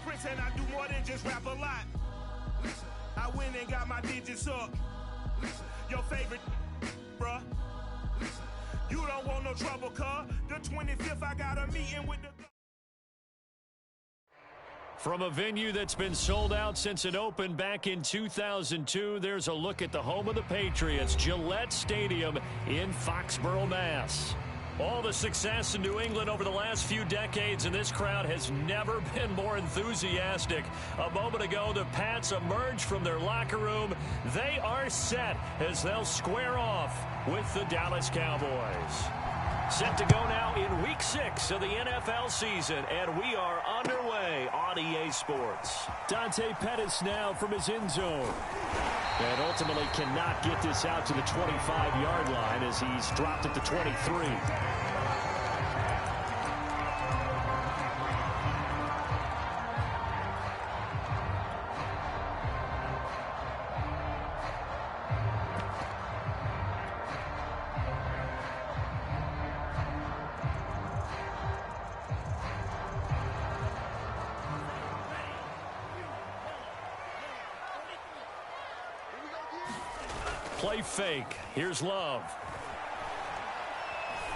Prince and I do more than just rap a lot. I went and got my digits up. Your favorite, bruh. You don't want no trouble, cuz. The 25th, I got a meeting with the... From a venue that's been sold out since it opened back in 2002, there's a look at the home of the Patriots, Gillette Stadium in Foxborough, Mass. All the success in New England over the last few decades, and this crowd has never been more enthusiastic. A moment ago, the Pats emerged from their locker room. They are set as they'll square off with the Dallas Cowboys. Set to go now in Week 6 of the NFL season, and we are underway on EA Sports. Dante Pettis now from his end zone. And ultimately cannot get this out to the 25-yard line as he's dropped at the 23. Play fake. Here's Love.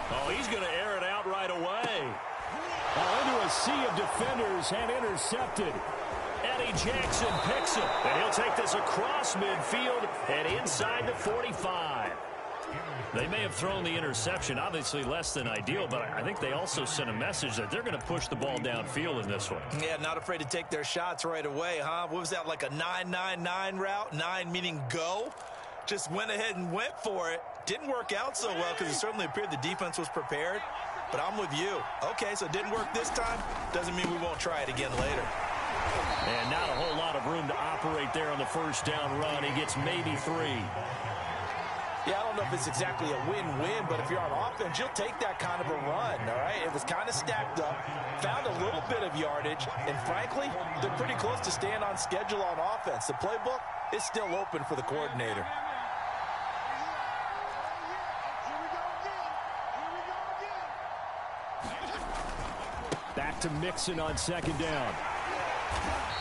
Oh, he's going to air it out right away. Into a sea of defenders and intercepted. Eddie Jackson picks it. And he'll take this across midfield and inside the 45. They may have thrown the interception, obviously less than ideal, but I think they also sent a message that they're going to push the ball downfield in this one. Yeah, not afraid to take their shots right away, huh? What was that, like a 9-9-9 route? 9 meaning go? Just went ahead and went for it. Didn't work out so well because it certainly appeared the defense was prepared. But I'm with you. Okay, so it didn't work this time. Doesn't mean we won't try it again later. And not a whole lot of room to operate there on the first down run. He gets maybe 3. Yeah, I don't know if it's exactly a win-win, but if you're on offense, you'll take that kind of a run, all right? It was kind of stacked up, found a little bit of yardage, and frankly, they're pretty close to staying on schedule on offense. The playbook is still open for the coordinator. Back to Mixon on second down.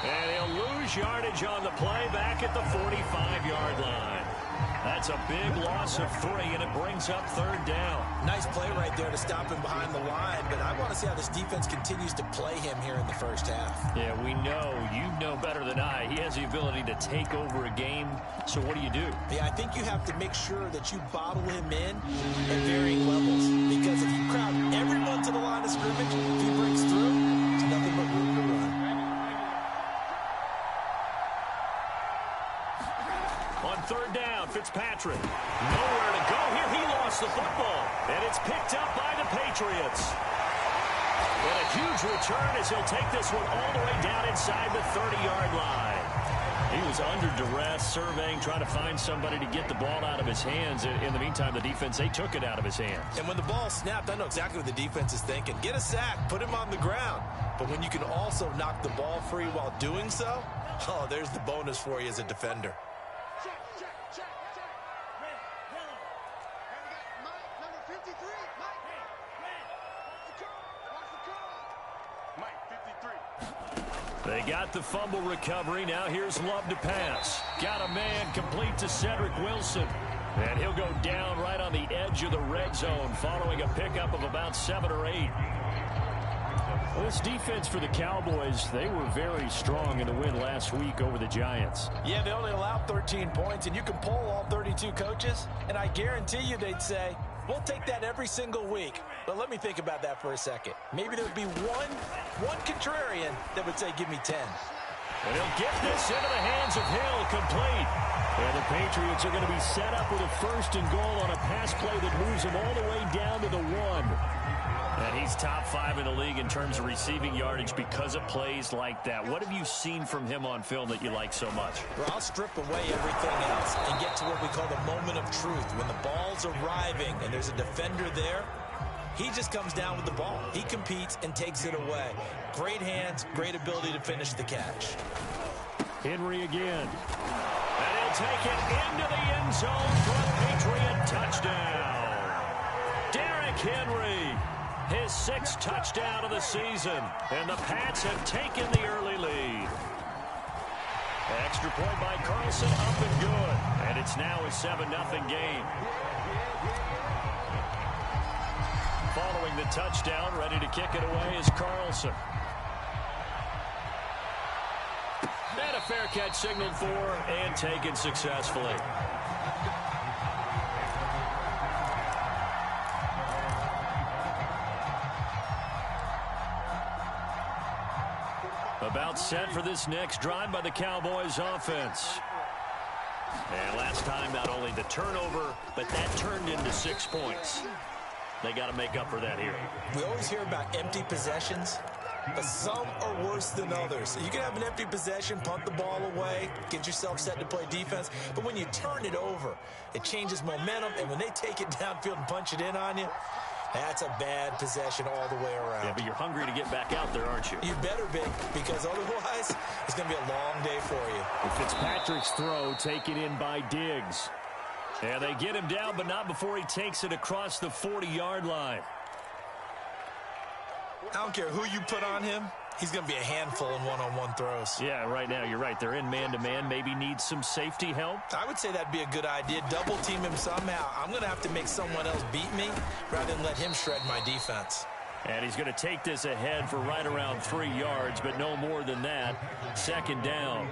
And he'll lose yardage on the play back at the 45-yard line. That's a big loss of 3, and it brings up third down. Nice play right there to stop him behind the line, but I want to see how this defense continues to play him here in the first half. Yeah, we know. You know better than I. He has the ability to take over a game, so what do you do? Yeah, I think you have to make sure that you bottle him in at varying levels, because if you crowd everyone to the line of scrimmage, if he breaks through, there's nothing but room to run. On third down, Fitzpatrick. Nowhere to go here. He lost the football. And it's picked up by the Patriots. And a huge return as he'll take this one all the way down inside the 30-yard line. He was under duress, surveying, trying to find somebody to get the ball out of his hands. In the meantime, the defense, they took it out of his hands. And when the ball snapped, I know exactly what the defense is thinking. Get a sack, put him on the ground. But when you can also knock the ball free while doing so, oh, there's the bonus for you as a defender. They got the fumble recovery. Now here's Love to pass. Got a man complete to Cedric Wilson. And he'll go down right on the edge of the red zone following a pickup of about 7 or 8. Well, this defense for the Cowboys, they were very strong in the win last week over the Giants. Yeah, they only allowed 13 points, and you can poll all 32 coaches, and I guarantee you they'd say, we'll take that every single week. But let me think about that for a second. Maybe there would be one contrarian that would say, give me 10. And he'll get this into the hands of Hill, complete. And the Patriots are going to be set up with a 1st and goal on a pass play that moves them all the way down to the 1. And he's top 5 in the league in terms of receiving yardage because of plays like that. What have you seen from him on film that you like so much? Well, I'll strip away everything else and get to what we call the moment of truth. When the ball's arriving and there's a defender there, he just comes down with the ball. He competes and takes it away. Great hands, great ability to finish the catch. Henry again. And he'll take it into the end zone for a Patriot touchdown. Derrick Henry his 6th touchdown of the season. And the Pats have taken the early lead. Extra point by Carlson, up and good. And it's now a 7-0 game. Following the touchdown, ready to kick it away is Carlson. And a fair catch signaled for and taken successfully. About set for this next drive by the Cowboys offense. And last time, not only the turnover, but that turned into 6 points. They got to make up for that here. We always hear about empty possessions, but some are worse than others. You can have an empty possession, punt the ball away, get yourself set to play defense, but when you turn it over, it changes momentum, and when they take it downfield and punch it in on you, that's a bad possession all the way around. Yeah, but you're hungry to get back out there, aren't you? You better be, because otherwise, it's going to be a long day for you. And Fitzpatrick's throw taken in by Diggs. Yeah, they get him down, but not before he takes it across the 40-yard line. I don't care who you put on him. He's going to be a handful in one-on-one throws. Yeah, right now, you're right. They're in man-to-man. Maybe need some safety help. I would say that'd be a good idea. Double team him somehow. I'm going to have to make someone else beat me rather than let him shred my defense. And he's going to take this ahead for right around 3 yards, but no more than that. 2nd down.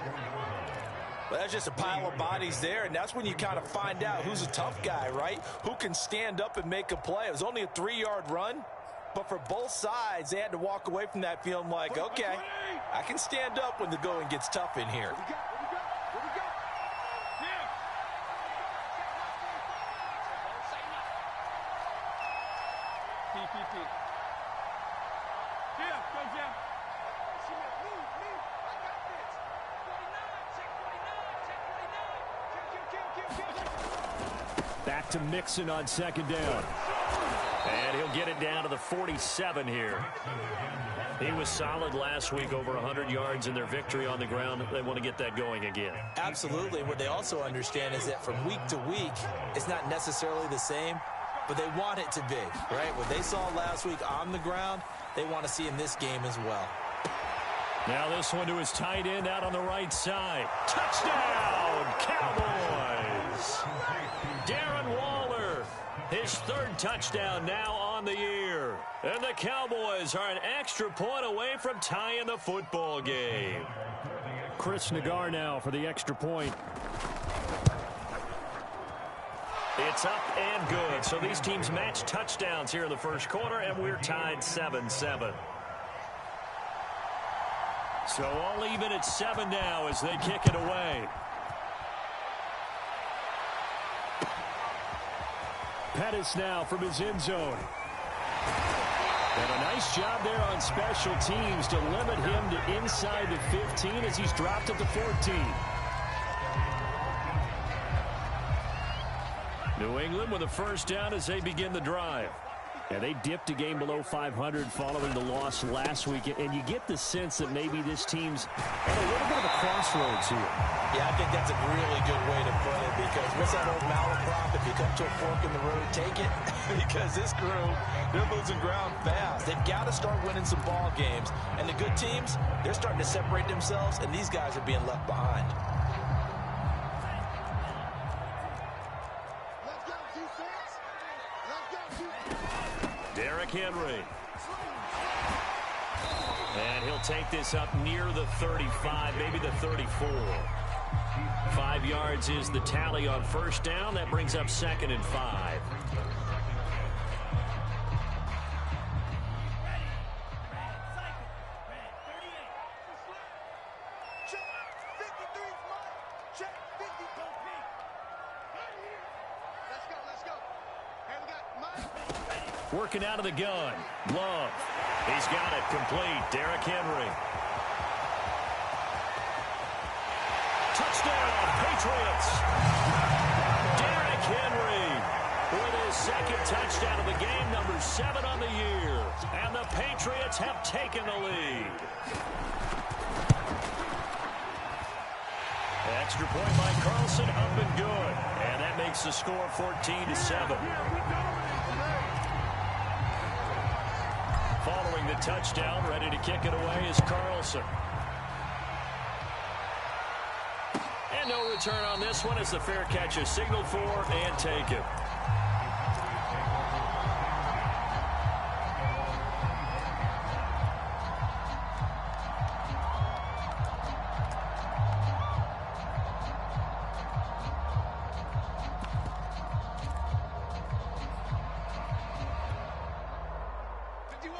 Well, that's just a pile of bodies there, and that's when you kind of find out who's a tough guy, right? Who can stand up and make a play. It was only a 3-yard run. But for both sides, they had to walk away from that feeling like, okay, I can stand up when the going gets tough in here. Back to Mixon on 2nd down. And he'll get it down to the 47 here. He was solid last week, over 100 yards in their victory on the ground. They want to get that going again. Absolutely. What they also understand is that from week to week, it's not necessarily the same, but they want it to be, right? What they saw last week on the ground, they want to see in this game as well. Now this one to his tight end out on the right side. Touchdown, Cowboys! Darren Waller, his 3rd touchdown now on the year. And the Cowboys are an extra point away from tying the football game. Chris Nagar now for the extra point. It's up and good. So these teams match touchdowns here in the first quarter, and we're tied 7-7. So all even at 7 now as they kick it away. Pettis now from his end zone. And a nice job there on special teams to limit him to inside the 15 as he's dropped at the 14. New England with a 1st down as they begin the drive. Yeah, they dipped a game below 500 following the loss last week, and you get the sense that maybe this team's at a little bit of a crossroads here. Yeah, I think that's a really good way to put it, because what's that old malaprop? If you come to a fork in the road, take it. Because this group, they're losing ground fast. They've got to start winning some ball games. And the good teams, they're starting to separate themselves, and these guys are being left behind. Derrick Henry. And he'll take this up near the 35, maybe the 34. 5 yards is the tally on 1st down. That brings up 2nd and 5. Working out of the gun. Love. He's got it complete. Derrick Henry. Touchdown, Patriots. Derrick Henry with his 2nd touchdown of the game, number 7 on the year. And the Patriots have taken the lead. Extra point by Carlson, up and good. And that makes the score 14-7. the touchdown. Ready to kick it away is Carlson. And no return on this one as the fair catch is signaled for and taken.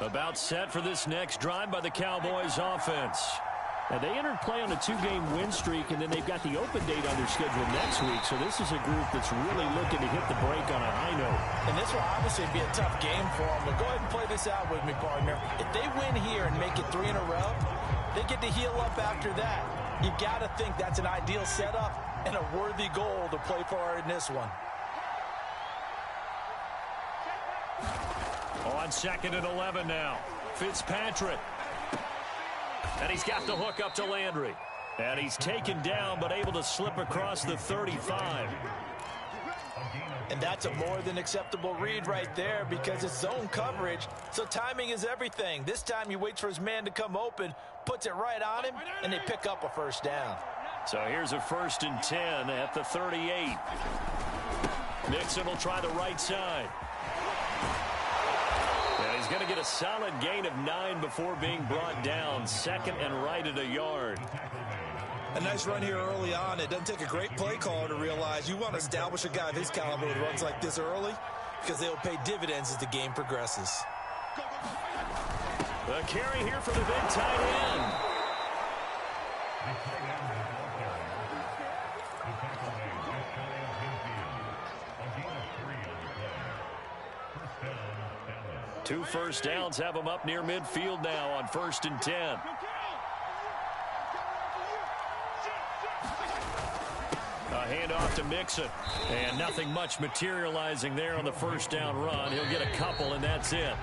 About set for this next drive by the Cowboys offense. Now, they entered play on a 2-game win streak, and then they've got the open date on their schedule next week. So this is a group that's really looking to hit the break on a high note. And this will obviously be a tough game for them. But go ahead and play this out with me, partner. If they win here and make it 3 in a row, they get to heal up after that. You got to think that's an ideal setup and a worthy goal to play for in this one. On 2nd and 11 now. Fitzpatrick. And he's got the hook up to Landry. And he's taken down but able to slip across the 35. And that's a more than acceptable read right there because it's zone coverage. So timing is everything. This time he waits for his man to come open, puts it right on him, and they pick up a first down. So here's a 1st and 10 at the 38. Mixon will try the right side. And he's going to get a solid gain of 9 before being brought down. 2nd and right at a yard. A nice run here early on. It doesn't take a great play caller to realize you want to establish a guy of his caliber who runs like this early because they'll pay dividends as the game progresses. The carry here for the big tight end. Two first downs have him up near midfield now on 1st and 10. A handoff to Mixon. And nothing much materializing there on the first down run. He'll get a couple, and that's it.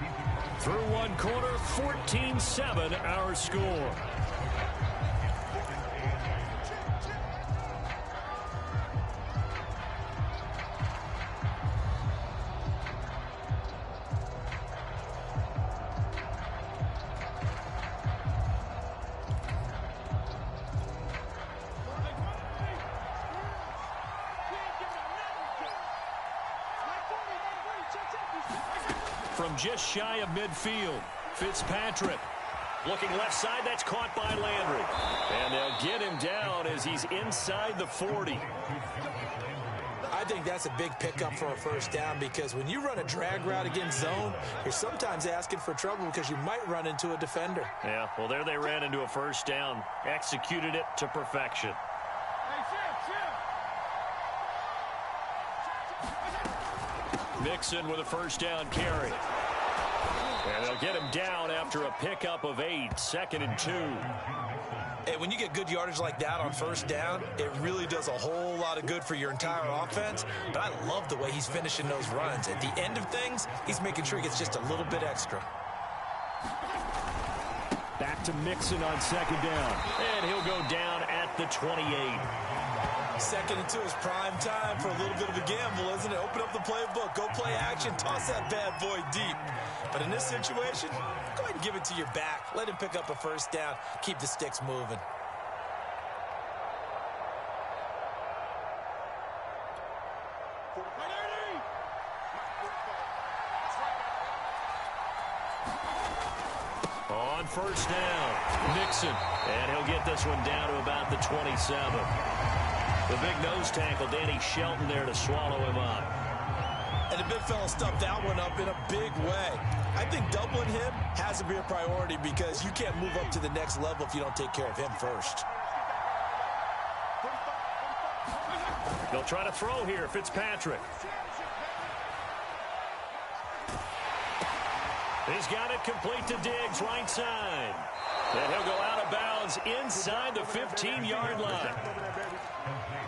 Through one quarter, 14-7 our score. From just shy of midfield, Fitzpatrick looking left side. That's caught by Landry. And they'll get him down as he's inside the 40. I think that's a big pickup for a first down because when you run a drag route against zone, you're sometimes asking for trouble because you might run into a defender. Yeah, well, there they ran into a first down. Executed it to perfection. Mixon with a first down carry. And they'll get him down after a pickup of 8, 2nd and 2. Hey, when you get good yardage like that on first down, it really does a whole lot of good for your entire offense. But I love the way he's finishing those runs. At the end of things, he's making sure he gets just a little bit extra. Back to Mixon on 2nd down. And he'll go down at the 28. 2nd and 2 is prime time for a little bit of a gamble, isn't it? Open up the playbook, go play action, toss that bad boy deep. But in this situation, go ahead and give it to your back. Let him pick up a first down. Keep the sticks moving. On first down, Mixon. And he'll get this one down to about the 27. The big nose tackle, Danny Shelton, there to swallow him up. And the big fella stuffed that one up in a big way. I think doubling him has to be a priority because you can't move up to the next level if you don't take care of him first. They'll try to throw here, Fitzpatrick. He's got it complete to Diggs, right side. And he'll go out of bounds inside the 15-yard line.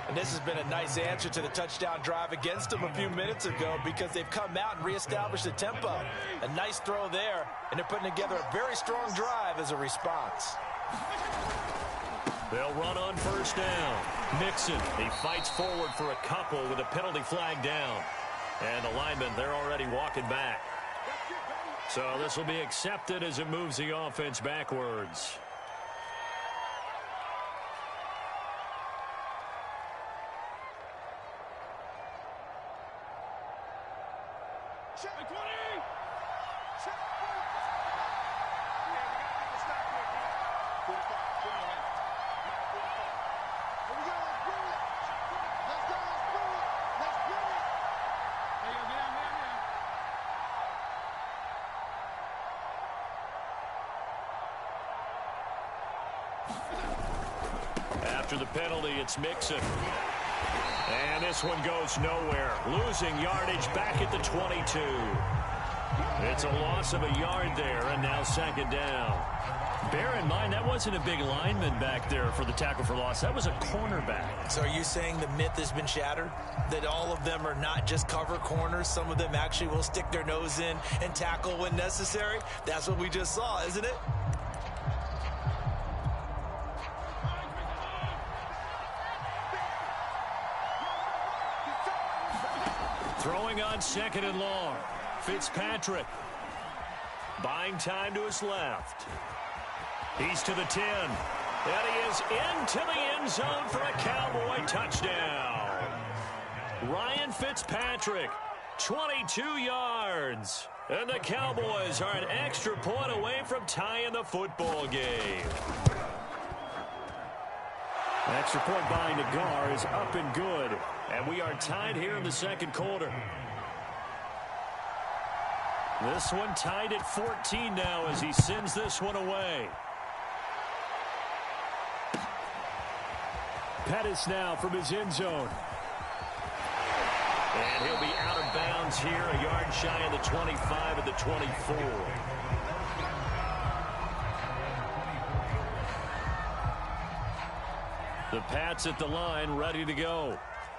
And this has been a nice answer to the touchdown drive against them a few minutes ago because they've come out and reestablished the tempo. A nice throw there, and they're putting together a very strong drive as a response. They'll run on first down. Mixon, he fights forward for a couple with a penalty flag down. And the linemen, they're already walking back. So this will be accepted as it moves the offense backwards. After the penalty, it's Mixon. And this one goes nowhere. Losing yardage back at the 22. It's a loss of a yard there, and now second down. Bear in mind, that wasn't a big lineman back there for the tackle for loss. That was a cornerback. So are you saying the myth has been shattered? That all of them are not just cover corners? Some of them actually will stick their nose in and tackle when necessary? That's what we just saw, isn't it? Throwing on second and long. Fitzpatrick. Buying time to his left. He's to the 10. And he is into the end zone for a Cowboy touchdown. Ryan Fitzpatrick, 22 yards. And the Cowboys are an extra point away from tying the football game. Extra point by Nagar is up and good. And we are tied here in the second quarter. This one tied at 14 now as he sends this one away. Pettis now from his end zone. And he'll be out of bounds here, a yard shy of the 25 at the 24. The Pats at the line, ready to go.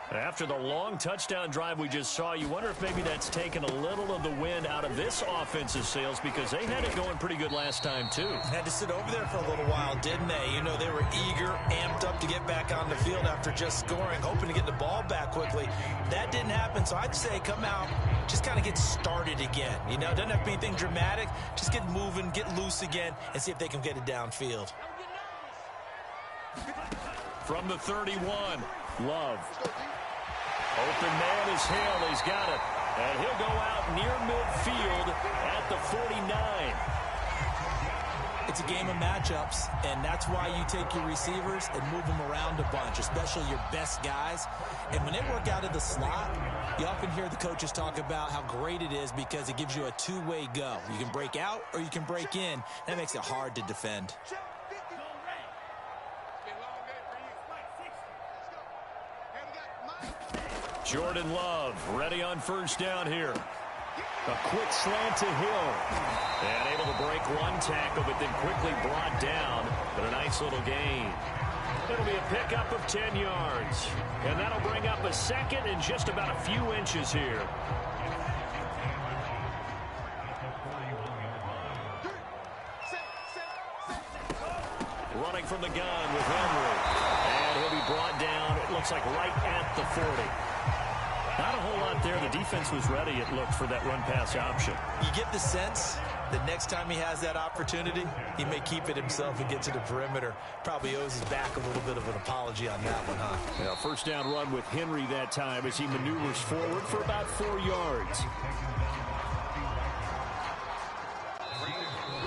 After the long touchdown drive we just saw, you wonder if maybe that's taken a little of the wind out of this offensive sails because they had it going pretty good last time, too. Had to sit over there for a little while, didn't they? You know, they were eager, amped up to get back on the field after just scoring, hoping to get the ball back quickly. That didn't happen, so I'd say come out, just kind of get started again. You know, doesn't have to be anything dramatic. Just get moving, get loose again, and see if they can get it downfield. From the 31, Love. Open man is Hill. He's got it. And he'll go out near midfield at the 49. It's a game of matchups, and that's why you take your receivers and move them around a bunch, especially your best guys. And when they work out of the slot, you often hear the coaches talk about how great it is because it gives you a two-way go. You can break out or you can break in. That makes it hard to defend. Jordan Love ready on first down here. A quick slant to Hill. And able to break one tackle, but then quickly brought down. But a nice little gain. It'll be a pickup of 10 yards. And that'll bring up a second and just about a few inches here. Running from the gun with Henry. And he'll be brought down, it looks like right at the 40. Not a whole lot there. The defense was ready, it looked, for that run-pass option. You get the sense that next time he has that opportunity, he may keep it himself and get to the perimeter. Probably owes his back a little bit of an apology on that one, huh? Yeah, first down run with Henry that time as he maneuvers forward for about 4 yards.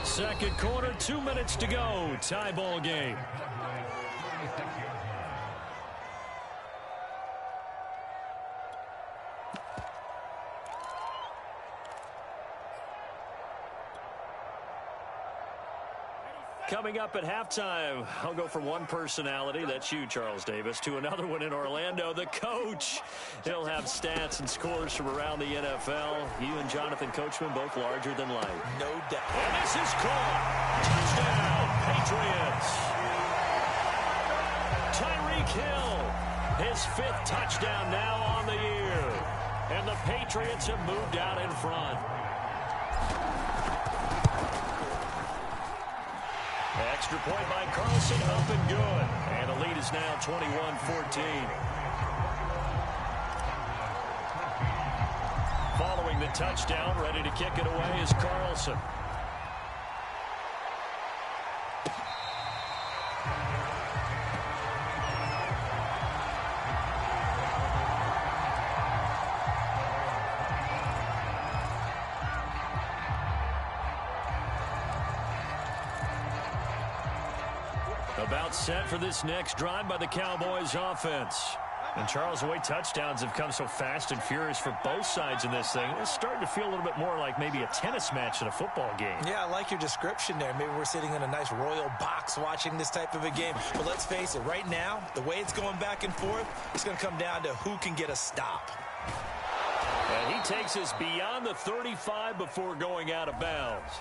Second quarter, 2 minutes to go. Tie ball game. Coming up at halftime, I'll go from one personality, that's you, Charles Davis, to another one in Orlando, the coach. He'll have stats and scores from around the NFL. You and Jonathan Coachman, both larger than life. No doubt. And this is caught. Touchdown, Patriots. Tyreek Hill, his 5th touchdown now on the year. And the Patriots have moved out in front. Extra point by Carlson, up and good. And the lead is now 21-14. Following scoring the touchdown. Ready to kick it away is Carlson. About set for this next drive by the Cowboys offense. And Charles, the way touchdowns have come so fast and furious for both sides in this thing, it's starting to feel a little bit more like maybe a tennis match in a football game. Yeah, I like your description there. Maybe we're sitting in a nice royal box watching this type of a game. But let's face it, right now, the way it's going back and forth, it's going to come down to who can get a stop. And he takes us beyond the 35 before going out of bounds.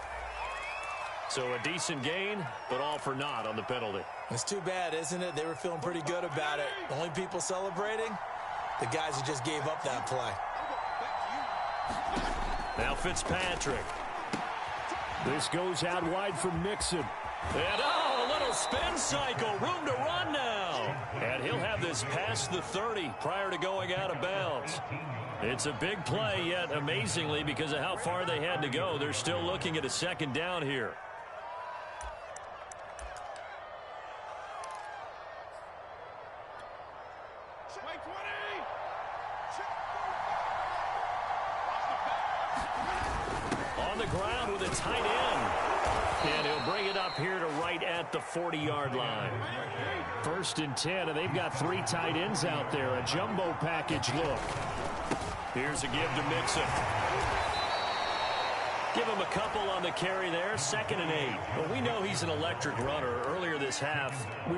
So a decent gain, but all for naught on the penalty. It's too bad, isn't it? They were feeling pretty good about it. The only people celebrating, the guys who just gave up that play. Now Fitzpatrick. This goes out wide for Mixon. And a little spin cycle. Room to run now. And he'll have this past the 30 prior to going out of bounds. It's a big play, yet amazingly, because of how far they had to go, they're still looking at a second down here. On the ground with a tight end. And he'll bring it up here to right at the 40-yard line. 1st and 10, and they've got 3 tight ends out there. A jumbo package look. Here's a give to Mixon. Give him a couple on the carry there. 2nd and 8. Well, we know he's an electric runner. Earlier this half, you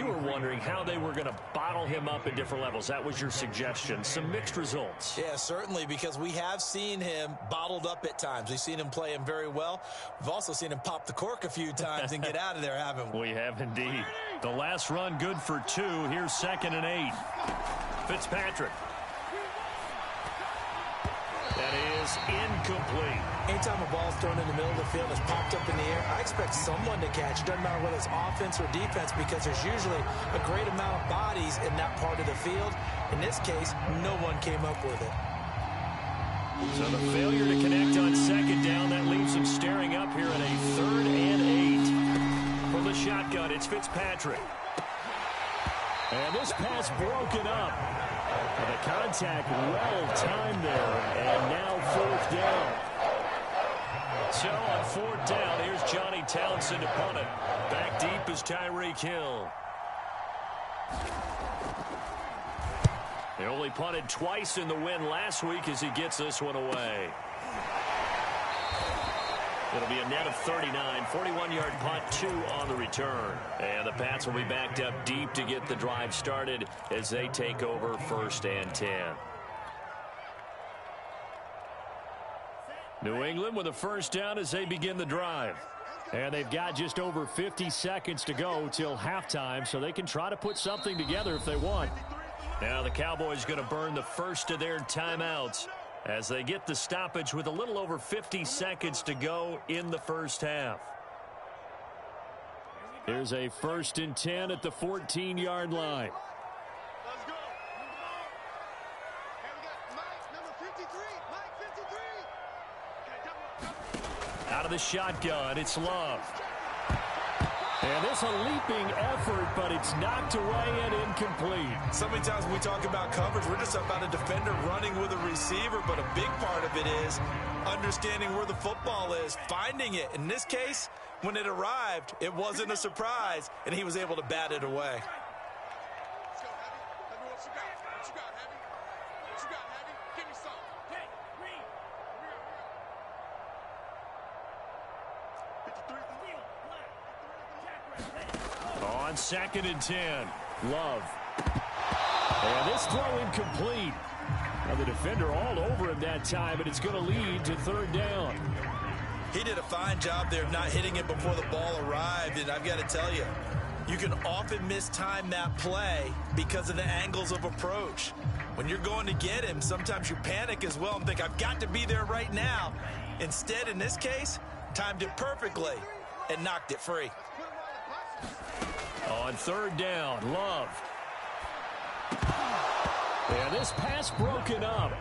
were wondering how they were going to bottle him up at different levels. That was your suggestion. Some mixed results. Yeah, certainly, because we have seen him bottled up at times. We've seen him play him very well. We've also seen him pop the cork a few times and get out of there, haven't we? We have indeed. The last run good for 2. Here's 2nd and 8. Fitzpatrick. That is incomplete. Anytime a ball's thrown in the middle of the field, it's popped up in the air, I expect someone to catch. It doesn't matter whether it's offense or defense, because there's usually a great amount of bodies in that part of the field. In this case, no one came up with it. So the failure to connect on 2nd down, that leaves them staring up here at a 3rd and 8. From the shotgun, it's Fitzpatrick. And this pass broken up. And the contact well timed there. And now 4th down. So on 4th down, here's Johnny Townsend to punt it. Back deep is Tyreek Hill. They only punted twice in the win last week as he gets this one away. It'll be a net of 39, 41-yard punt, 2 on the return. And the Pats will be backed up deep to get the drive started as they take over 1st and 10. New England with a 1st down as they begin the drive. And they've got just over 50 seconds to go till halftime, so they can try to put something together if they want. Now the Cowboys going to burn the first of their timeouts as they get the stoppage with a little over 50 seconds to go in the first half. Here's a 1st and 10 at the 14-yard line. Let's go. And we got Mike, number 53. Mike 53. Out of the shotgun, it's Love. And this a leaping effort, but it's knocked away and incomplete. So many times when we talk about coverage, we're just about a defender running with a receiver, but a big part of it is understanding where the football is, finding it. In this case, when it arrived, it wasn't a surprise, and he was able to bat it away. Let's go, Heavy. Heavy, what you got? What you got, Heavy? What you got, Heavy? Give me some. Hey, Green. On 2nd and 10. Love. And this throw incomplete. Now the defender all over him that time, and it's going to lead to 3rd down. He did a fine job there of not hitting it before the ball arrived, and I've got to tell you, you can often mistime that play because of the angles of approach. When you're going to get him, sometimes you panic as well and think, I've got to be there right now. Instead, in this case, timed it perfectly and knocked it free. On 3rd down, Love. And this pass broken up.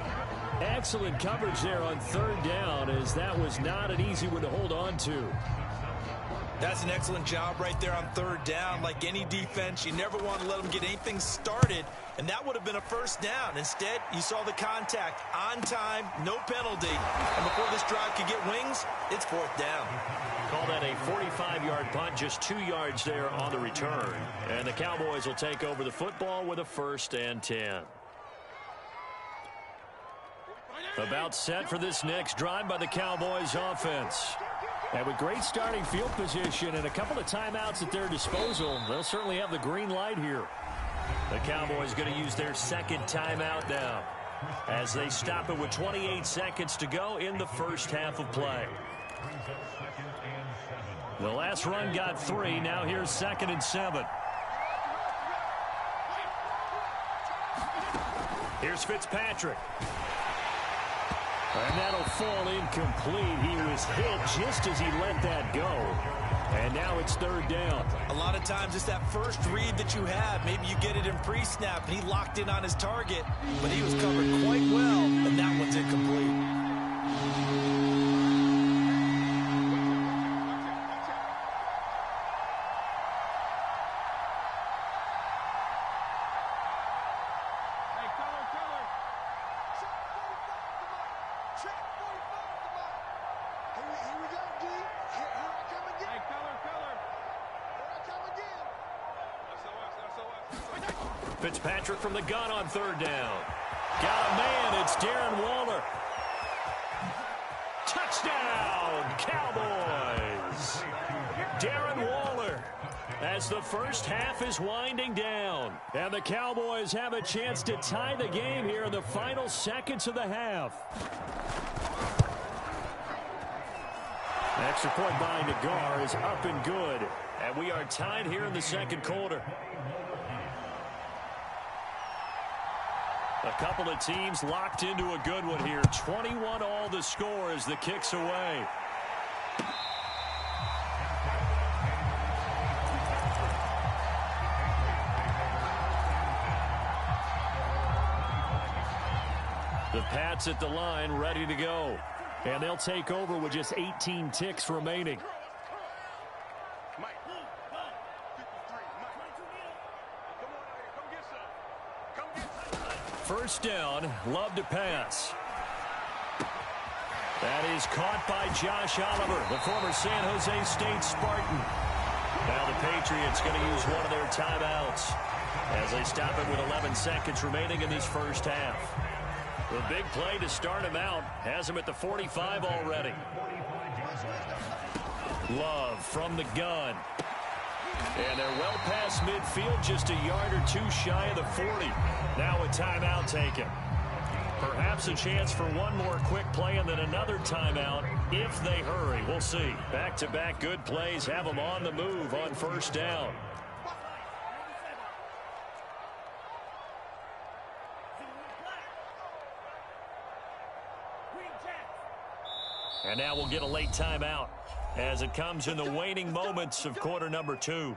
Excellent coverage there on third down, as that was not an easy one to hold on to. That's an excellent job right there on third down. Like any defense, you never want to let them get anything started, and that would have been a first down. Instead, you saw the contact on time, no penalty, and before this drive could get wings, it's fourth down. Call that a 45-yard punt, just 2 yards there on the return. And the Cowboys will take over the football with a 1st and 10. About set for this next drive by the Cowboys offense. And with great starting field position and a couple of timeouts at their disposal, they'll certainly have the green light here. The Cowboys going to use their second timeout now as they stop it with 28 seconds to go in the first half of play. The last run got 3. Now here's 2nd and 7. Here's Fitzpatrick. And that'll fall incomplete. He was hit just as he let that go. And now it's third down. A lot of times it's that first read that you have. Maybe you get it in pre-snap, and he locked in on his target, but he was covered quite well, and that one's incomplete. Fitzpatrick from the gun on third down. Got a man. It's Darren Waller. Touchdown, Cowboys. Darren Waller as the first half is winding down. And the Cowboys have a chance to tie the game here in the final seconds of the half. Extra point by Nagar is up and good. And we are tied here in the second quarter. A couple of teams locked into a good one here. 21 all the score as the kick's away. The Pats at the line ready to go. And they'll take over with just 18 ticks remaining. First down, Love to pass. That is caught by Josh Oliver, the former San Jose State Spartan. Now the Patriots going to use one of their timeouts as they stop it with 11 seconds remaining in this first half. The big play to start him out has him at the 45 already. Love from the gun. And they're well past midfield, just a yard or two shy of the 40. Now a timeout taken. Perhaps a chance for one more quick play and then another timeout if they hurry. We'll see. Back-to-back good plays have them on the move on first down. And now we'll get a late timeout as it comes in the waning moments of quarter number 2.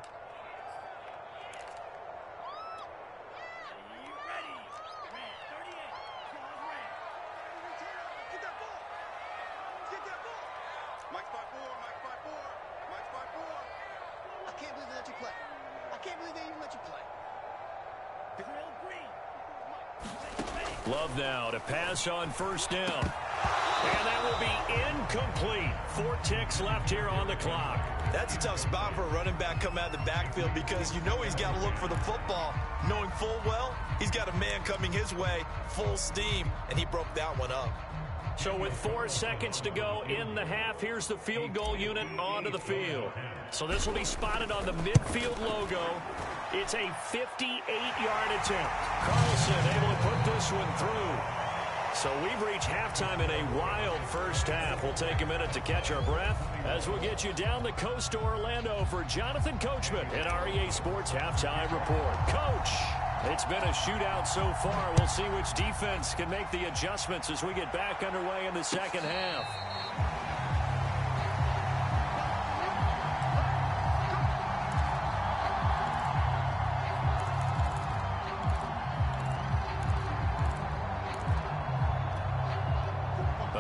Love now to pass on first down. And that will be incomplete. 4 ticks left here on the clock. That's a tough spot for a running back coming out of the backfield because you know he's got to look for the football, knowing full well he's got a man coming his way, full steam, and he broke that one up. So with 4 seconds to go in the half, here's the field goal unit onto the field. So this will be spotted on the midfield logo. It's a 58-yard attempt. Carlson able to put this one through. So we've reached halftime in a wild first half. We'll take a minute to catch our breath as we'll get you down the coast to Orlando for Jonathan Coachman in our EA Sports Halftime Report. Coach, it's been a shootout so far. We'll see which defense can make the adjustments as we get back underway in the second half.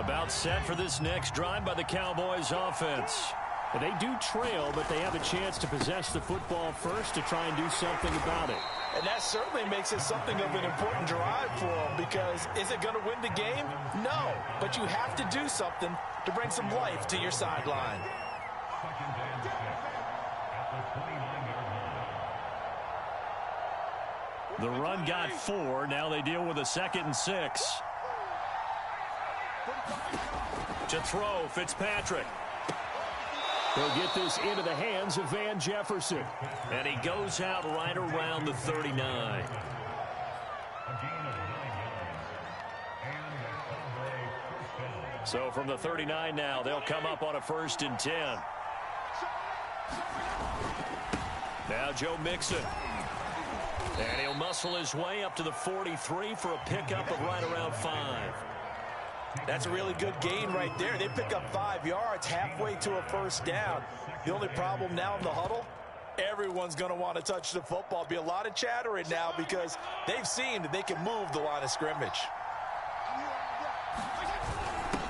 About set for this next drive by the Cowboys offense. They do trail, but they have a chance to possess the football first to try and do something about it. And that certainly makes it something of an important drive for them, because is it going to win the game? No, but you have to do something to bring some life to your sideline. The run got 4. Now they deal with a 2nd and 6. To throw, Fitzpatrick. They'll get this into the hands of Van Jefferson. And he goes out right around the 39. So from the 39 now, they'll come up on a 1st and 10. Now Joe Mixon. And he'll muscle his way up to the 43 for a pickup of right around 5. That's a really good gain right there. They pick up 5 yards halfway to a 1st down. The only problem now in the huddle, everyone's going to want to touch the football. Be a lot of chattering now because they've seen that they can move the line of scrimmage.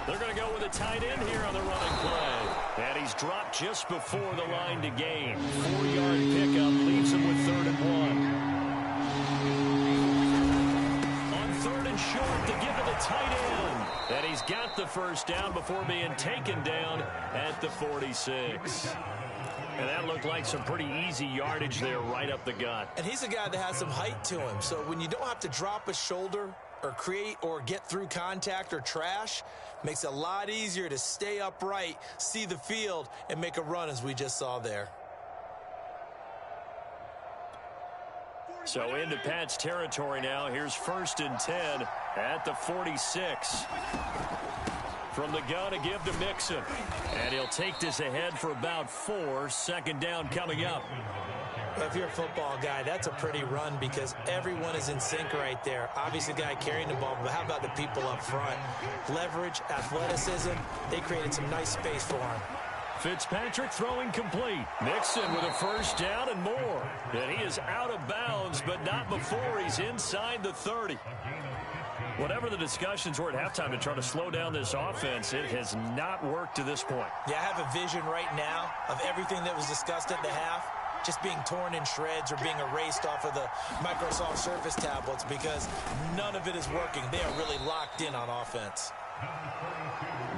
They're going to go with a tight end here on the running play. And he's dropped just before the line to gain. 4-yard pickup leaves him with 3rd and 1. On 3rd and short to give to the tight end. And he's got the 1st down before being taken down at the 46. And that looked like some pretty easy yardage there right up the gut. And he's a guy that has some height to him. So when you don't have to drop a shoulder or create or get through contact or trash, makes it a lot easier to stay upright, see the field, and make a run as we just saw there. So into Pat's territory now. Here's 1st and 10 at the 46. From the gun to give to Mixon. And he'll take this ahead for about 4. 2nd down coming up. If you're a football guy, that's a pretty run because everyone is in sync right there. Obviously, the guy carrying the ball, but how about the people up front? Leverage, athleticism, they created some nice space for him. Fitzpatrick throwing complete. Mixon with a 1st down and more. And he is out of bounds, but not before he's inside the 30. Whatever the discussions were at halftime to try to slow down this offense, it has not worked to this point. Yeah, I have a vision right now of everything that was discussed at the half just being torn in shreds or being erased off of the Microsoft Surface tablets because none of it is working. They are really locked in on offense.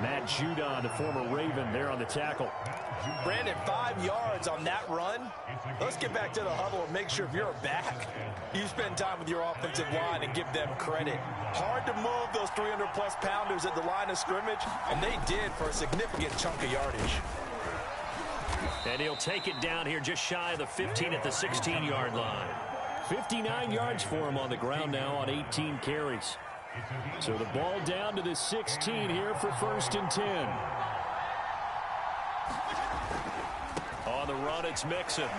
Matt Judon, the former Raven, there on the tackle. Brandon, 5 yards on that run. Let's get back to the huddle and make sure if you're a back, you spend time with your offensive line and give them credit. Hard to move those 300-plus pounders at the line of scrimmage, and they did for a significant chunk of yardage. And he'll take it down here just shy of the 15 at the 16-yard line. 59 yards for him on the ground now on 18 carries. So the ball down to the 16 here for 1st and 10. On the run, it's Mixon.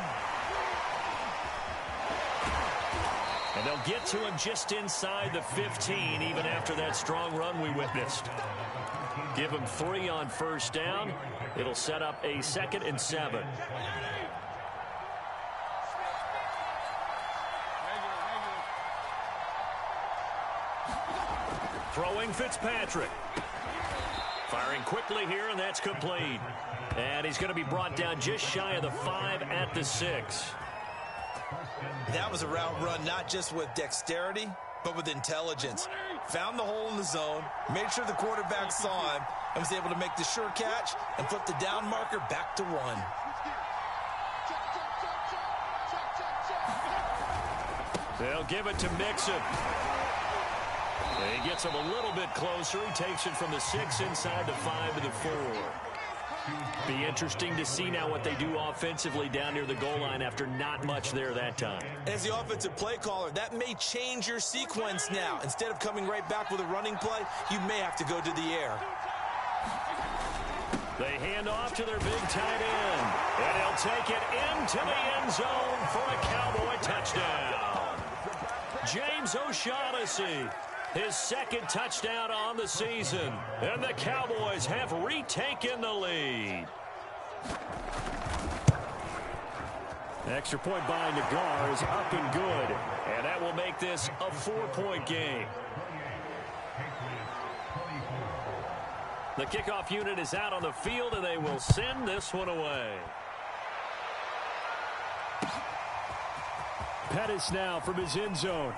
And they'll get to him just inside the 15, even after that strong run we witnessed. Give him 3 on 1st down. It'll set up a 2nd and 7. Throwing Fitzpatrick. Firing quickly here, and that's complete. And he's going to be brought down just shy of the 5 at the 6. That was a route run not just with dexterity, but with intelligence. Found the hole in the zone, made sure the quarterback saw him, and was able to make the sure catch and flip the down marker back to 1. They'll give it to Mixon. And he gets him a little bit closer. He takes it from the 6 inside the 5 to the 4. Be interesting to see now what they do offensively down near the goal line after not much there that time. As the offensive play caller, that may change your sequence now. Instead of coming right back with a running play, you may have to go to the air. They hand off to their big tight end. And he'll take it into the end zone for a Cowboy touchdown. James O'Shaughnessy, his 2nd touchdown on the season. And the Cowboys have retaken the lead. Extra point by Nagar is up and good. And that will make this a 4-point game. The kickoff unit is out on the field, and they will send this one away. Pettis now from his end zone.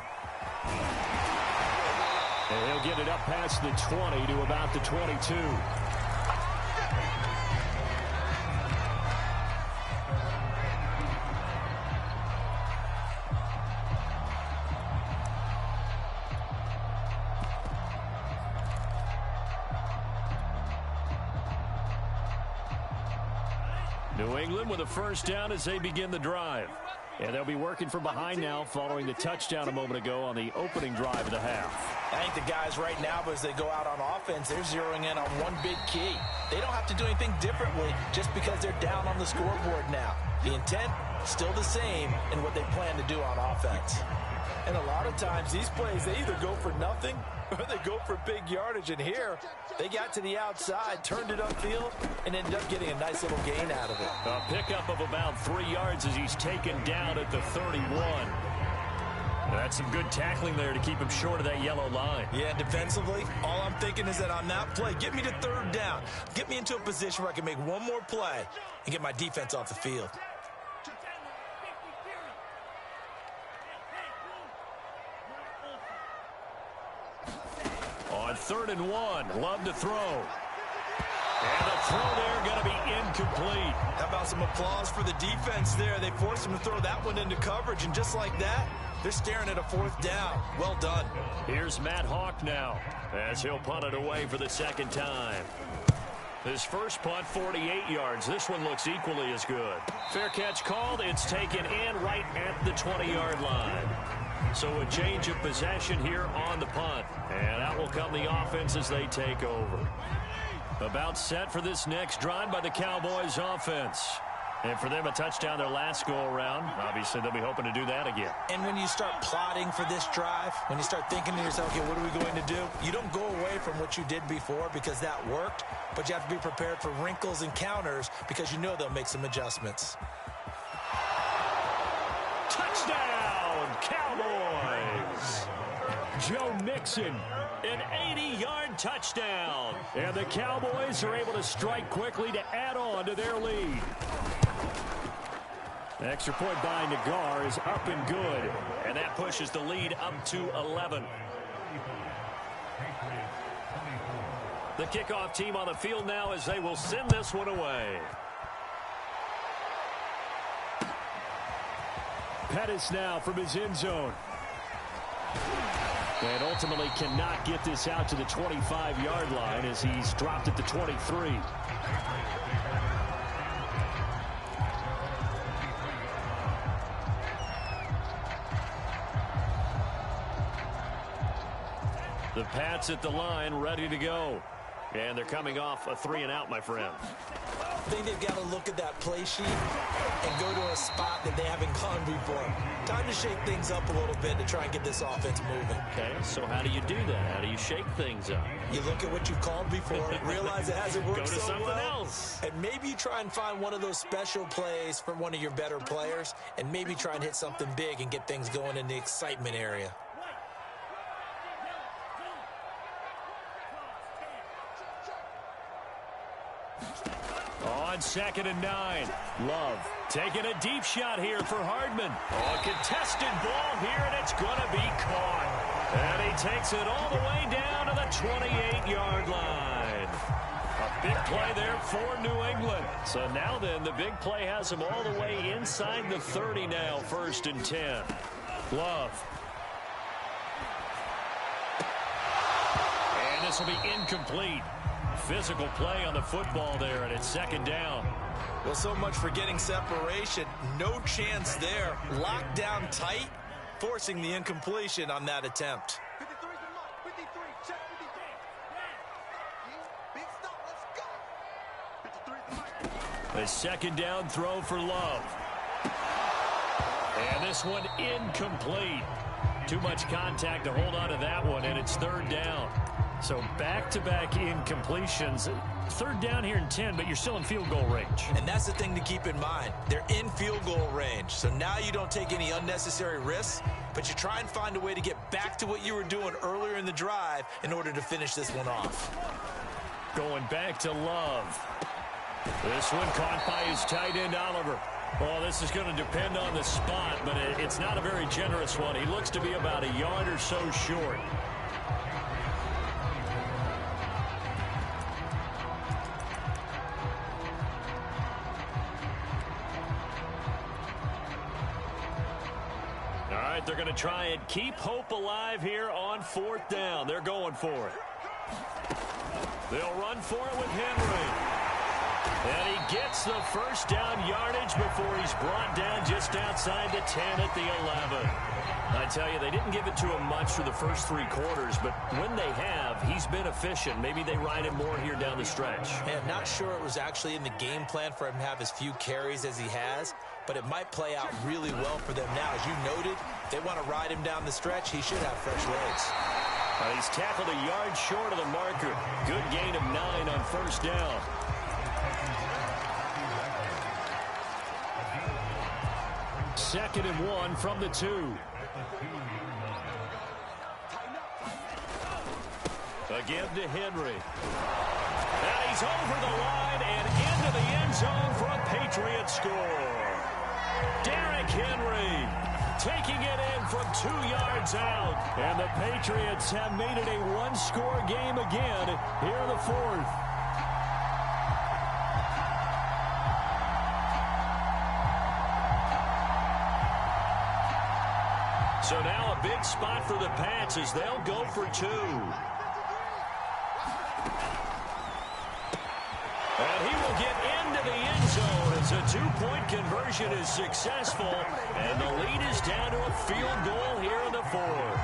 And he'll get it up past the 20 to about the 22. New England with a first down as they begin the drive. And they'll be working from behind now following the touchdown a moment ago on the opening drive of the half. I think the guys right now, as they go out on offense, they're zeroing in on one big key. They don't have to do anything differently just because they're down on the scoreboard now. The intent, still the same in what they plan to do on offense. And a lot of times, these plays, they either go for nothing or they go for big yardage. And here, they got to the outside, turned it upfield, and ended up getting a nice little gain out of it. A pickup of about 3 yards as he's taken down at the 31. That's some good tackling there to keep him short of that yellow line. Yeah, defensively, all I'm thinking is that on that play, get me to third down. Get me into a position where I can make one more play and get my defense off the field. On 3rd and 1, Love to throw. And the throw there going to be incomplete. How about some applause for the defense there? They forced him to throw that one into coverage, and just like that, they're staring at a 4th down. Well done. Here's Matt Hawk now as he'll punt it away for the second time. His first punt, 48 yards. This one looks equally as good. Fair catch called. It's taken in right at the 20-yard line. So a change of possession here on the punt. And out will come the offense as they take over. About set for this next drive by the Cowboys offense. And for them, a touchdown their last go-around. Obviously, they'll be hoping to do that again. And when you start plotting for this drive, when you start thinking to yourself, okay, what are we going to do? You don't go away from what you did before because that worked, but you have to be prepared for wrinkles and counters because you know they'll make some adjustments. Touchdown, Cowboys! Joe Mixon, an 80-yard touchdown. and the Cowboys are able to strike quickly to add on to their lead. The extra point by Nagar is up and good. And that pushes the lead up to 11. The kickoff team on the field now as they will send this one away. Pettis now from his end zone. And ultimately cannot get this out to the 25-yard line as he's dropped at the 23. The Pats at the line, ready to go. And they're coming off a 3-and-out, my friend. I think they've got to look at that play sheet and go to a spot that they haven't gone before. Time to shake things up a little bit to try and get this offense moving. Okay, so how do you do that? How do you shake things up? You look at what you've called before, realize it hasn't worked Go to so something well, else. and maybe you try and find one of those special plays from one of your better players, and maybe try and hit something big and get things going in the excitement area. On 2nd and 9, Love taking a deep shot here for Hardman. A contested ball here, and it's going to be caught. And he takes it all the way down to the 28-yard line. A big play there for New England. So now then, the big play has him all the way inside the 30 now, 1st and 10. Love. And this will be incomplete. Physical play on the football there, and it's 2nd down. Well, so much for getting separation. No chance there. Locked down tight, forcing the incompletion on that attempt. 53's the mark. 53. Check 53. Big stop. Let's go. 53's the mark. A 2nd down throw for Love. And this one incomplete. Too much contact to hold on to that one, and it's 3rd down. So back-to-back incompletions. 3rd down here in 10, but you're still in field goal range. And that's the thing to keep in mind. They're in field goal range. So now you don't take any unnecessary risks, but you try and find a way to get back to what you were doing earlier in the drive in order to finish this one off. Going back to Love. This one caught by his tight end, Oliver. Well, this is going to depend on the spot, but it's not a very generous one. He looks to be about a yard or so short. All right, they're going to try and keep hope alive here on 4th down. They're going for it. They'll run for it with Henry. And he gets the first down yardage before he's brought down just outside the 10 at the 11. I tell you, they didn't give it to him much for the first 3 quarters, but when they have, he's been efficient. Maybe they ride him more here down the stretch. Man, not sure it was actually in the game plan for him to have as few carries as he has, but it might play out really well for them now. As you noted, they want to ride him down the stretch. He should have fresh legs. He's tackled a yard short of the marker. Good gain of 9 on first down. Second and 1 from the 2. Again to Henry. And he's over the line and into the end zone for a Patriot score. Derrick Henry taking it in from 2 yards out. And the Patriots have made it a one-score game again here in the 4th. So now a big spot for the Pats as they'll go for 2. And he will get into the end zone as a 2-point conversion is successful. And the lead is down to a field goal here in the 4th.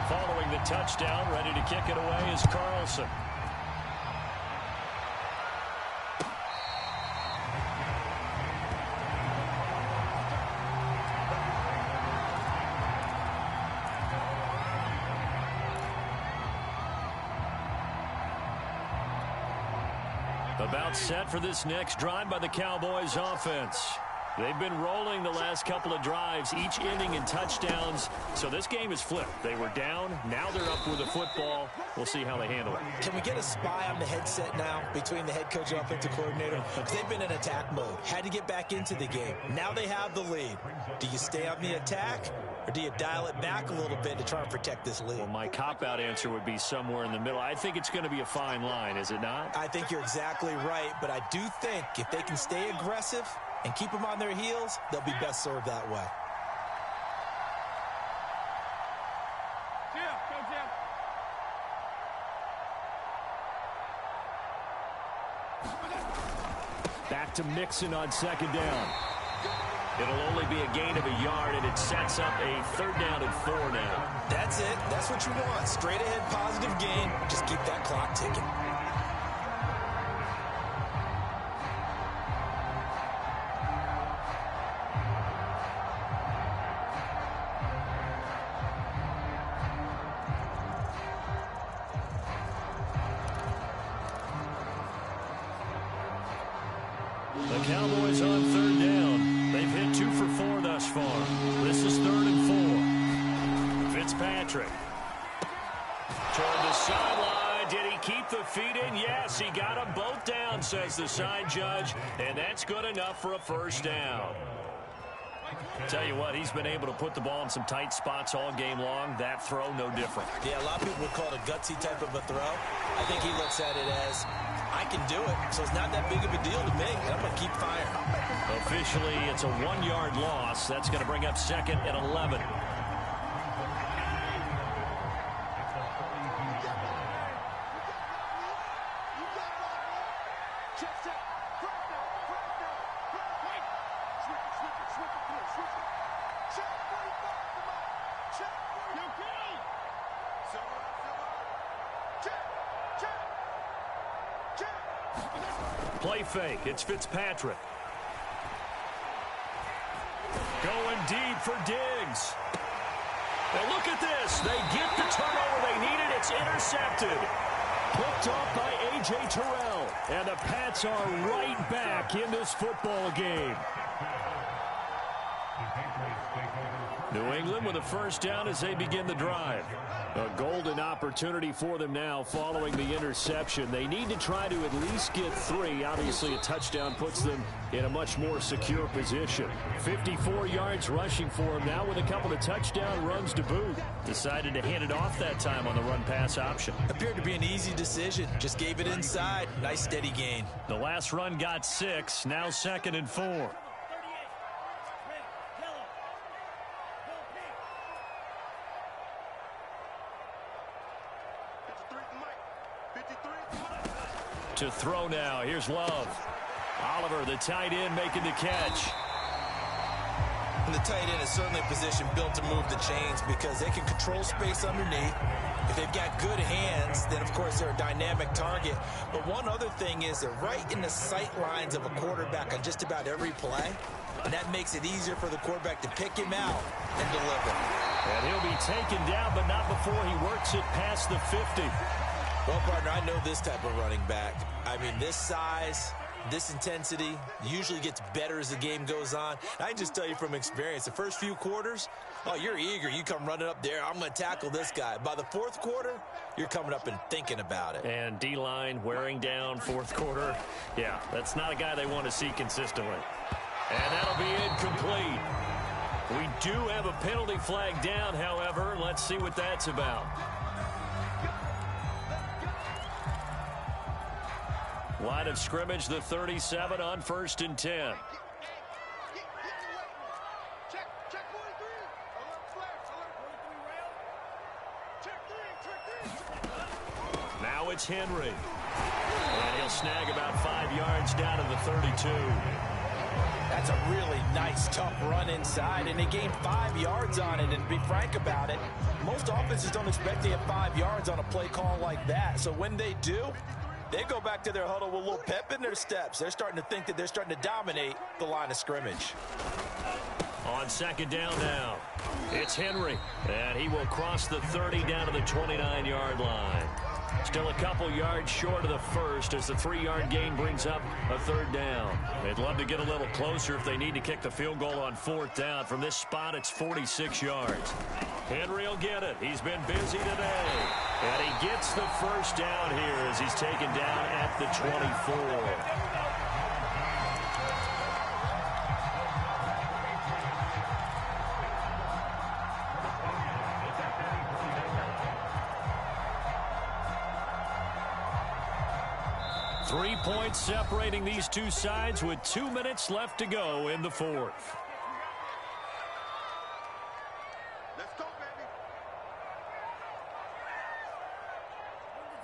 Following the touchdown, ready to kick it away is Carlson. About set for this next drive by the Cowboys offense. They've been rolling the last couple of drives, each ending in touchdowns. So this game is flipped. They were down. Now they're up with the football. We'll see how they handle it. Can we get a spy on the headset now between the head coach and offensive coordinator? Because they've been in attack mode. Had to get back into the game. Now they have the lead. Do you stay on the attack, or do you dial it back a little bit to try and protect this lead? Well, my cop-out answer would be somewhere in the middle. I think it's going to be a fine line, is it not? I think you're exactly right, but I do think if they can stay aggressive and keep them on their heels, they'll be best served that way. Back to Mixon on second down. It'll only be a gain of a yard, and it sets up a 3rd down and 4 now. That's it. That's what you want. Straight ahead positive gain. Just keep that clock ticking. The Cowboys on 3rd down. They've hit 2 for 4 thus far. This is 3rd and 4. Fitzpatrick. Toward the sideline. Did he keep the feet in? Yes, he got them both down, says the side judge. And that's good enough for a 1st down. Tell you what, he's been able to put the ball in some tight spots all game long. That throw, no different. Yeah, a lot of people would call it a gutsy type of a throw. I think he looks at it as, I can do it, so it's not that big of a deal to me, and I'm going to keep firing. Officially, it's a 1-yard loss. That's going to bring up 2nd and 11. Play fake. It's Fitzpatrick. Going deep for Diggs. Now look at this. They get the turnover they needed. It's intercepted. Picked off by A.J. Terrell. And the Pats are right back in this football game. New England with a first down as they begin the drive. A golden opportunity for them now following the interception. They need to try to at least get 3. Obviously, a touchdown puts them in a much more secure position. 54 yards rushing for him now with a couple of touchdown runs to boot. Decided to hand it off that time on the run-pass option. Appeared to be an easy decision. Just gave it inside. Nice steady gain. The last run got 6. Now 2nd and 4. To throw now. Here's Love. Oliver, the tight end, making the catch. And the tight end is certainly a position built to move the chains because they can control space underneath. If they've got good hands, then, of course, they're a dynamic target. But one other thing is they're right in the sight lines of a quarterback on just about every play. And that makes it easier for the quarterback to pick him out and deliver. And he'll be taken down, but not before he works it past the 50. Well, partner, I know this type of running back. I mean, this size, this intensity usually gets better as the game goes on. I can just tell you from experience, the first few quarters, oh, you're eager. You come running up there, I'm going to tackle this guy. By the 4th quarter, you're coming up and thinking about it. And D-line wearing down 4th quarter. Yeah, that's not a guy they want to see consistently. And that'll be incomplete. We do have a penalty flag down, however. Let's see what that's about. Line of scrimmage, the 37 on 1st and 10. Now it's Henry. And he'll snag about 5 yards down to the 32. That's a really nice, tough run inside, and they gained 5 yards on it. And to be frank about it, most offenses don't expect to get 5 yards on a play call like that. So when they do, they go back to their huddle with a little pep in their steps. They're starting to think that they're starting to dominate the line of scrimmage. On 2nd down now, it's Henry. And he will cross the 30 down to the 29-yard line. Still a couple yards short of the first as the 3-yard gain brings up a 3rd down. They'd love to get a little closer if they need to kick the field goal on 4th down. From this spot, it's 46 yards. Henry will get it. He's been busy today. And he gets the first down here as he's taken down at the 24. 3 points separating these two sides with 2 minutes left to go in the 4th. Let's go, baby.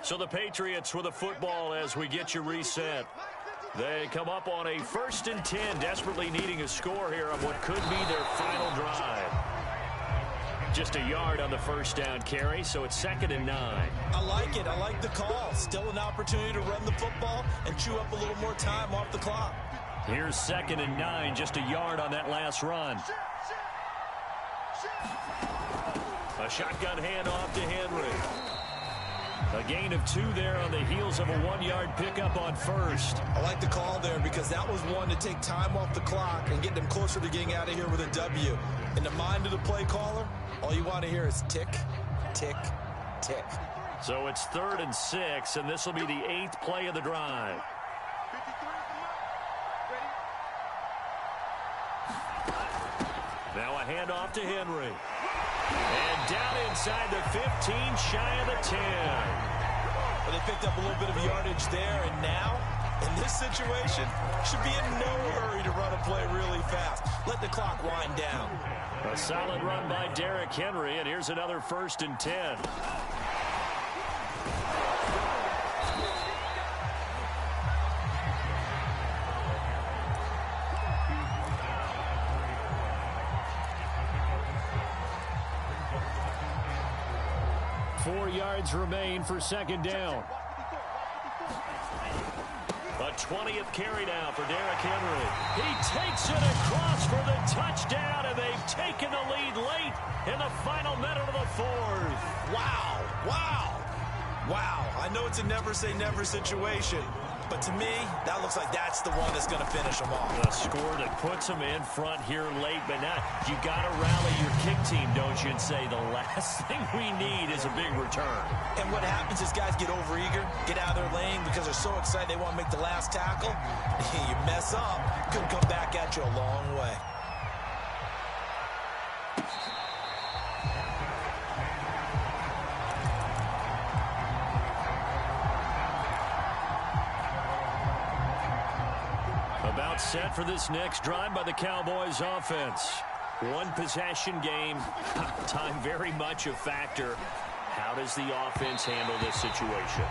So the Patriots with a football as we get you reset. They come up on a 1st and 10, desperately needing a score here on what could be their final drive. Just a yard on the first down carry, so it's 2nd and 9. I like it. I like the call. Still an opportunity to run the football and chew up a little more time off the clock. Here's 2nd and 9, just a yard on that last run. A shotgun handoff to Henry. A gain of 2 there on the heels of a 1-yard pickup on first. I like the call there because that was one to take time off the clock and get them closer to getting out of here with a W. In the mind of the play caller, all you want to hear is tick, tick, tick. So it's 3rd and 6, and this will be the 8th play of the drive. Now a handoff to Henry. And down inside the 15, shy of the 10. Well, they picked up a little bit of yardage there, and now, in this situation, should be in no hurry to run a play really fast. Let the clock wind down. A solid run by Derrick Henry, and here's another 1st and 10. Four yards remain for 2nd down. A 20th carry now for Derrick Henry. He takes it across for the touchdown, and they've taken the lead late in the final minute of the 4th. Wow, wow, wow. I know it's a never say never situation, But to me, that looks like that's the one that's going to finish them off. A score that puts them in front here late, but now you got to rally your kick team, don't you, and say the last thing we need is a big return. And what happens is guys get overeager, get out of their lane because they're so excited they want to make the last tackle. You mess up, could come back at you a long way. About set for this next drive by the Cowboys offense. One possession game. Time very much a factor. How does the offense handle this situation?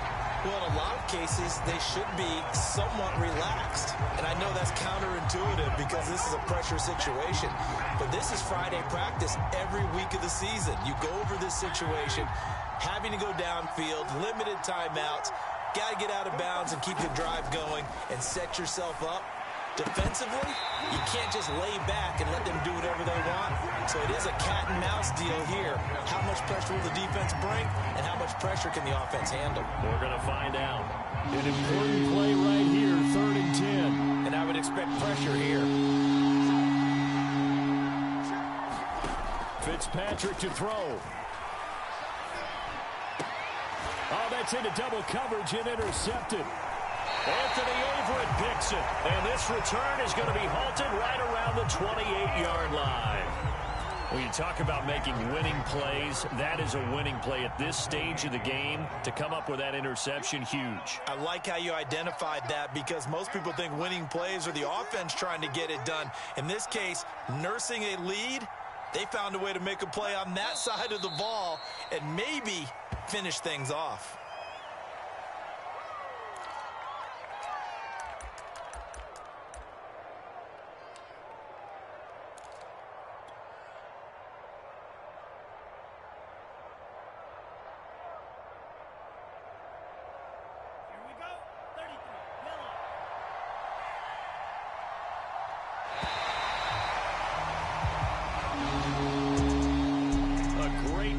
Well, in a lot of cases, they should be somewhat relaxed. And I know that's counterintuitive because this is a pressure situation. But this is Friday practice every week of the season. You go over this situation, having to go downfield, limited timeouts, got to get out of bounds and keep the drive going and set yourself up. Defensively, you can't just lay back and let them do whatever they want. So it is a cat and mouse deal here. How much pressure will the defense bring, and how much pressure can the offense handle? We're going to find out. An important play right here, 3rd and 10. And I would expect pressure here. Fitzpatrick to throw. Oh, that's into double coverage and intercepted. Anthony Averett picks it. And this return is going to be halted right around the 28-yard line. When you talk about making winning plays, that is a winning play at this stage of the game. To come up with that interception, huge. I like how you identified that because most people think winning plays are the offense trying to get it done. In this case, nursing a lead, they found a way to make a play on that side of the ball and maybe finish things off.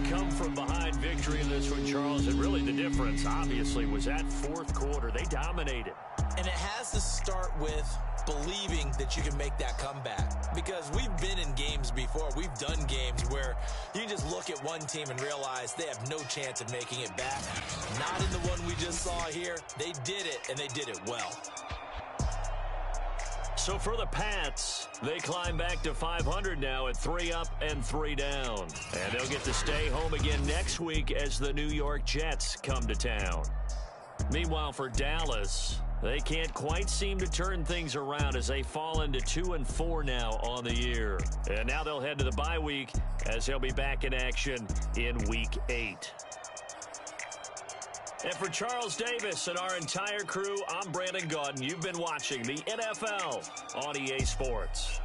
Come-from-behind victory in this one, Charles, and really the difference, obviously, was that fourth quarter. They dominated. And it has to start with believing that you can make that comeback. Because we've been in games before. We've done games where you can just look at one team and realize they have no chance of making it back. Not in the one we just saw here. They did it, and they did it well. So for the Pats, they climb back to 500 now at 3 up and 3 down. And they'll get to stay home again next week as the New York Jets come to town. Meanwhile, for Dallas, they can't quite seem to turn things around as they fall into 2-4 now on the year. And now they'll head to the bye week as they'll be back in action in Week 8. And for Charles Davis and our entire crew, I'm Brandon Gaudin. You've been watching the NFL on EA Sports.